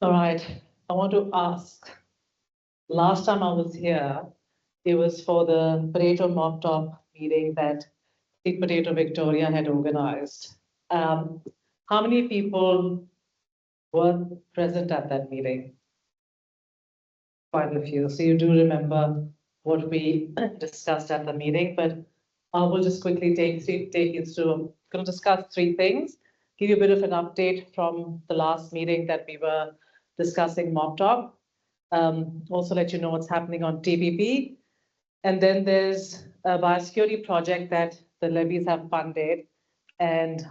All right. I want to ask, last time I was here, it was for the Potato Mock Top meeting that Seed Potato Victoria had organized. Um, how many people were present at that meeting? Quite a few. So you do remember what we discussed at the meeting, but I will just quickly take you through. I'm going to discuss three things, give you a bit of an update from the last meeting that we were discussing Mock Top. Also let you know what's happening on TPP. And then there's a biosecurity project that the levies have funded and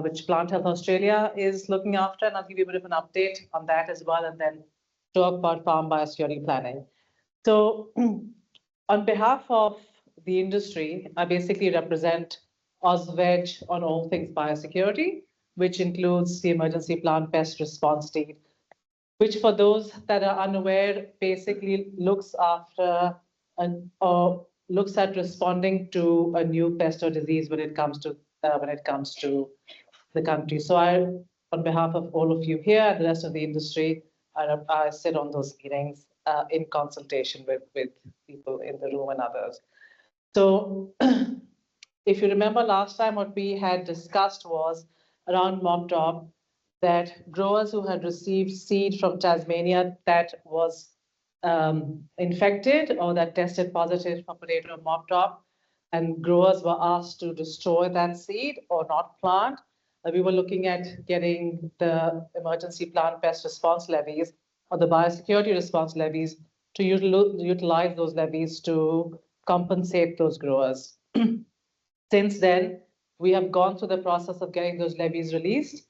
which Plant Health Australia is looking after. And I'll give you a bit of an update on that as well, and then talk about farm biosecurity planning. So on behalf of the industry, I basically represent OzVeg on all things biosecurity, which includes the Emergency Plant Pest Response Team, which for those that are unaware, basically looks after or looks at responding to a new pest or disease when it comes to the country. So on behalf of all of you here and the rest of the industry, I sit on those meetings in consultation with people in the room and others. So if you remember last time, what we had discussed was around Mock Top, that growers who had received seed from Tasmania that was infected or that tested positive for potato Mock Top, and growers were asked to destroy that seed or not plant. We were looking at getting the emergency plant pest response levies or the biosecurity response levies to utilize those levies to compensate those growers. Since then, we have gone through the process of getting those levies released,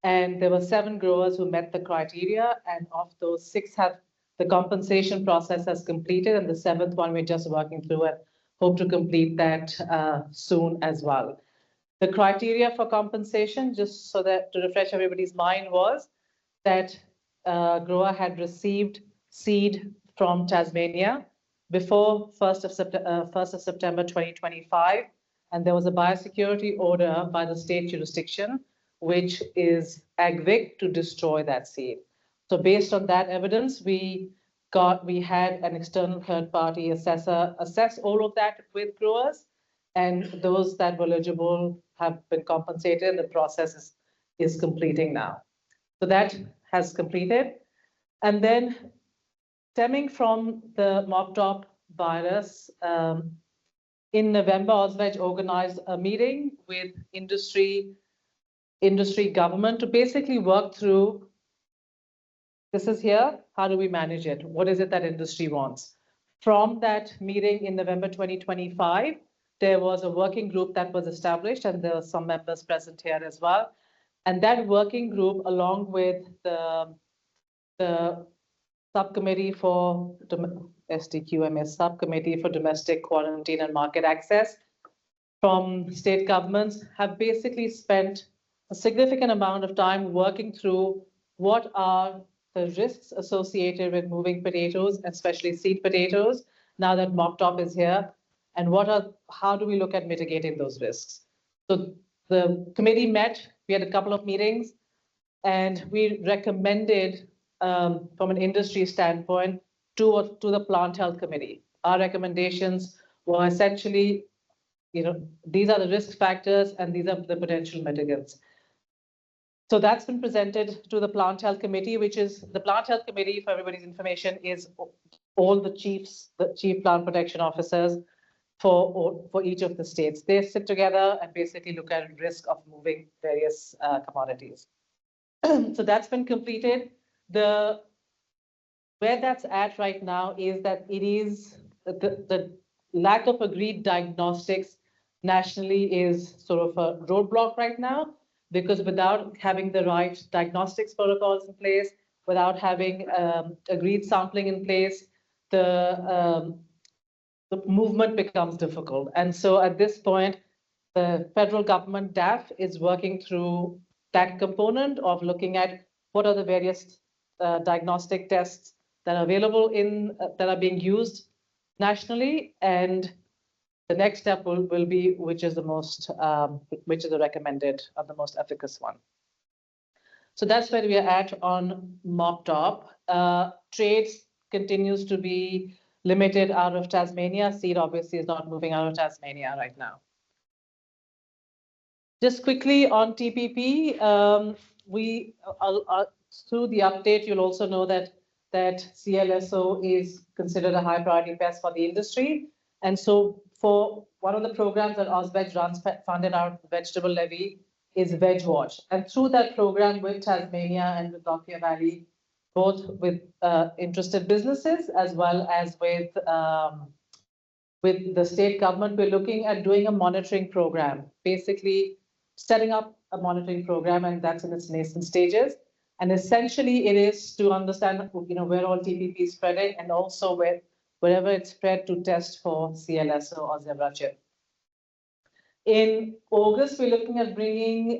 and there were 7 growers who met the criteria, and of those 6 have the compensation process has completed, and the 7th one we're just working through and hope to complete that soon as well. The criteria for compensation, just so that to refresh everybody's mind, was that grower had received seed from Tasmania before 1st of September 2025, and there was a biosecurity order by the state jurisdiction, which is AgVic, to destroy that seed. So based on that evidence, we had an external third-party assessor assess all of that with growers, and those that were eligible have been compensated, and the process is completing now. So that has completed. And then stemming from the Mock Top virus, in November, OzVeg organized a meeting with industry government to basically work through, this is here, how do we manage it? What is it that industry wants? From that meeting in November 2025, there was a working group that was established, and there are some members present here as well. And that working group, along with the subcommittee for SDQMS subcommittee for domestic quarantine and market access from state governments, have basically spent a significant amount of time working through what are the risks associated with moving potatoes, especially seed potatoes, now that Mock Top is here, and how do we look at mitigating those risks? So the committee met, we had a couple of meetings, and we recommended from an industry standpoint to the Plant Health Committee. Our recommendations were essentially, these are the risk factors and these are the potential mitigants. So that's been presented to the Plant Health Committee, which is the Plant Health Committee, for everybody's information, is all the chief plant protection officers for each of the states. They sit together and basically look at risk of moving various commodities. So that's been completed. Where that's at right now is that it is the lack of agreed diagnostics nationally is sort of a roadblock right now, because without having the right diagnostics protocols in place, without having agreed sampling in place, the movement becomes difficult. And so at this point, the federal government, DAF, is working through that component of looking at what are the various diagnostic tests that are available that are being used nationally, and the next step will be which is the recommended or the most efficacious one. So that's where we are at on Mop Top. Trades continues to be limited out of Tasmania. Seed obviously is not moving out of Tasmania right now. Just quickly on TPP, through the update, you'll also know that CLSO is considered a high priority pest for the industry. And so for one of the programs that Ausveg runs, funded out vegetable levy, is Veg Watch. And through that program with Tasmania and with Lockyer Valley, both with interested businesses as well as with the state government, we're looking at doing a monitoring program, basically setting up a monitoring program, and that's in its nascent stages. And essentially, it is to understand, where all TPP is spreading, and also wherever it's spread, to test for CLSO or zebra chip. In August, we're looking at bringing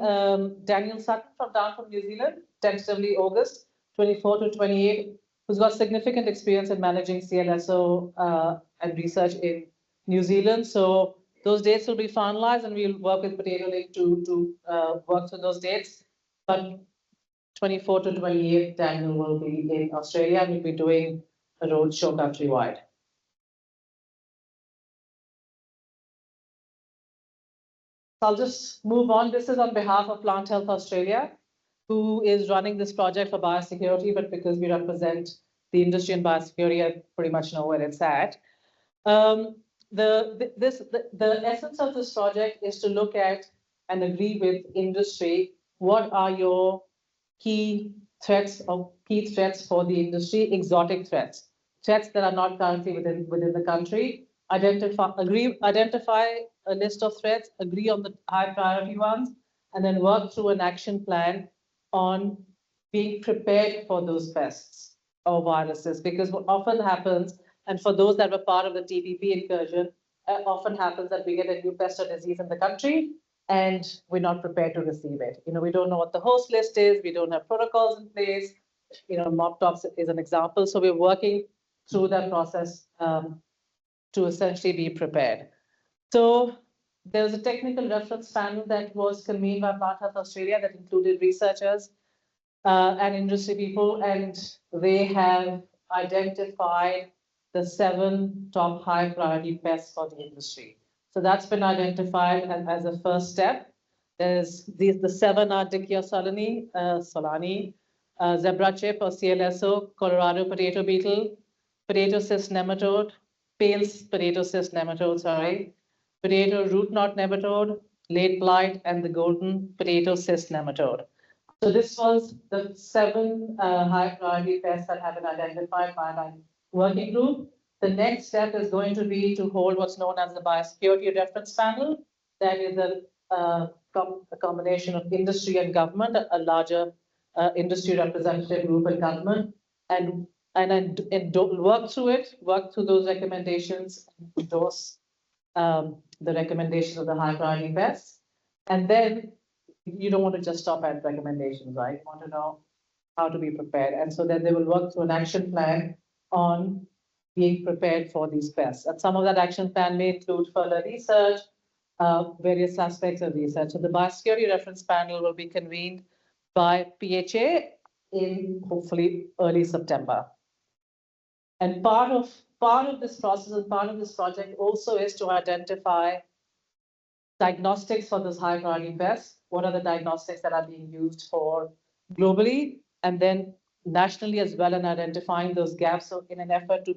Daniel Sutton down from New Zealand, tentatively August 24 to 28, who's got significant experience in managing CLSO and research in New Zealand. So those dates will be finalized, and we'll work with Potato Link to work through those dates. But 24 to 28, Daniel will be in Australia, and we'll be doing a roadshow countrywide. I'll just move on. This is on behalf of Plant Health Australia, who is running this project for biosecurity, but because we represent the industry in biosecurity, I pretty much know where it's at. The essence of this project is to look at and agree with industry, what are your key threats for the industry, exotic threats that are not currently within the country. Identify a list of threats, agree on the high priority ones, and then work through an action plan on being prepared for those pests or viruses. Because what often happens, and for those that were part of the TPP incursion, often happens that we get a new pest or disease in the country and we're not prepared to receive it. We don't know what the host list is, we don't have protocols in place. Mop Tops is an example. So we're working through that process to essentially be prepared. So there was a technical reference panel that was convened by Plant Health Australia that included researchers and industry people, and they have identified the 7 top high priority pests for the industry. So that's been identified as a first step. There's the 7 are Dickia solani, zebra chip or CLSO, Colorado potato beetle, potato cyst nematode, pale potato cyst nematode, potato root knot nematode, late blight, and the golden potato cyst nematode. So this was the 7 high priority pests that have been identified by my working group. The next step is going to be to hold what's known as the biosecurity reference panel. That is a combination of industry and government, a larger industry representative group and government, and work through those recommendations, endorse the recommendations of the high priority pests. And then you don't want to just stop at recommendations, right? You want to know how to be prepared. And so then they will work through an action plan on being prepared for these pests. And some of that action plan may include further research, various aspects of research. So the biosecurity reference panel will be convened by PHA in hopefully early September. And part of this process and part of this project also is to identify diagnostics for those high priority pests. What are the diagnostics that are being used for globally and then nationally as well, and identifying those gaps. So in an effort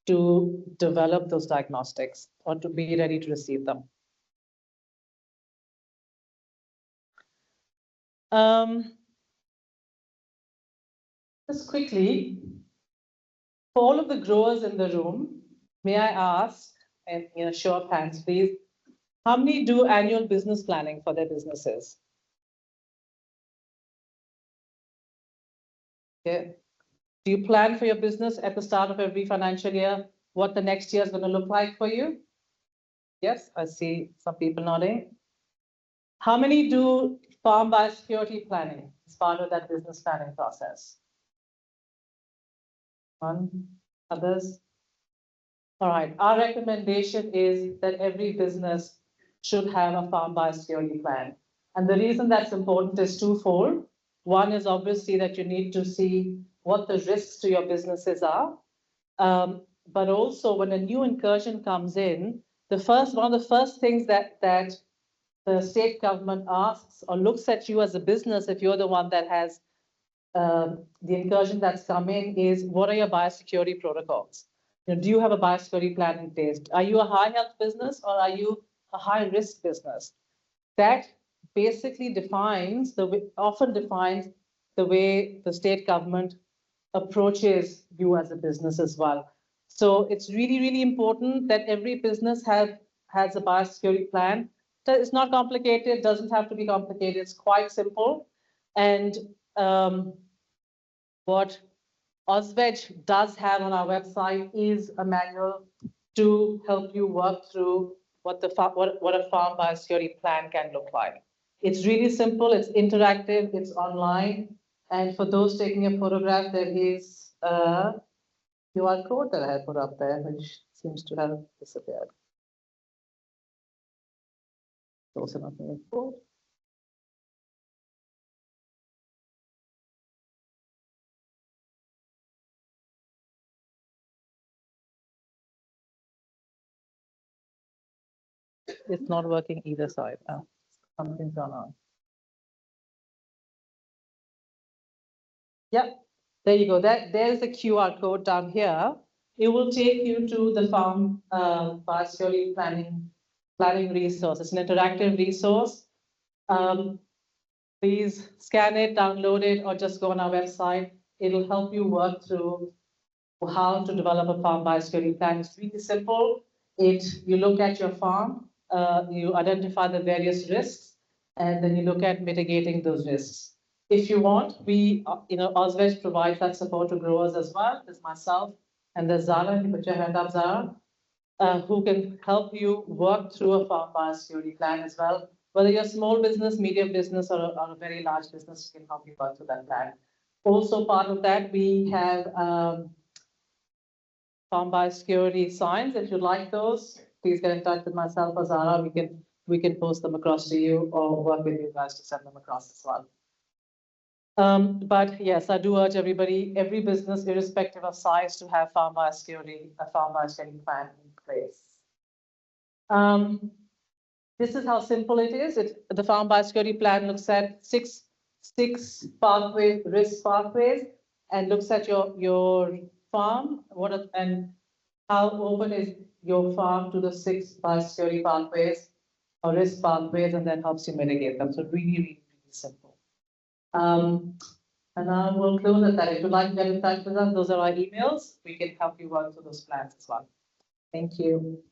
to develop those diagnostics or to be ready to receive them. Just quickly, for all of the growers in the room, may I ask, and show of hands, please, how many do annual business planning for their businesses? Okay. Do you plan for your business at the start of every financial year, what the next year is going to look like for you? Yes, I see some people nodding. How many do farm biosecurity planning as part of that business planning process? One, others? All right, our recommendation is that every business should have a farm biosecurity plan. And the reason that's important is twofold. One is obviously that you need to see what the risks to your businesses are. But also when a new incursion comes in, one of the first things that the state government asks or looks at you as a business, if you're the one that has the incursion that's come in, is what are your biosecurity protocols? Do you have a biosecurity plan in place? Are you a high health business or are you a high risk business? That basically often defines the way the state government approaches you as a business as well. So it's really, really important that every business has a biosecurity plan. It's not complicated, doesn't have to be complicated, it's quite simple. And what Ozveg does have on our website is a manual to help you work through what a farm biosecurity plan can look like. It's really simple, it's interactive, it's online. And for those taking a photograph, there is a QR code that I had put up there, which seems to have disappeared. Also not the code. It's not working either side. Oh, something's gone on. Yep, there you go. There's a QR code down here. It will take you to the farm biosecurity planning resource. It's an interactive resource. Please scan it, download it, or just go on our website. It'll help you work through how to develop a farm biosecurity plan. It's really simple. You look at your farm, you identify the various risks, and then you look at mitigating those risks. If you want, Ozveg provides that support to growers as well. There's myself and there's Zara. You put your hand up, Zara, who can help you work through a farm biosecurity plan as well. Whether you're a small business, medium business, or a very large business, we can help you work through that plan. Also, part of that, we have farm biosecurity signs. If you'd like those, please get in touch with myself or Zara. We can post them across to you or work with you guys to send them across as well. But yes, I do urge every business, irrespective of size, to have a farm biosecurity plan in place. This is how simple it is. The farm biosecurity plan looks at six risk pathways, and looks at your farm, and how open is your farm to the 6 biosecurity pathways or risk pathways, and then helps you mitigate them. So really, really, really simple. And I will close at that. If you'd like to get in touch with us, those are our emails. We can help you work through those plans as well. Thank you.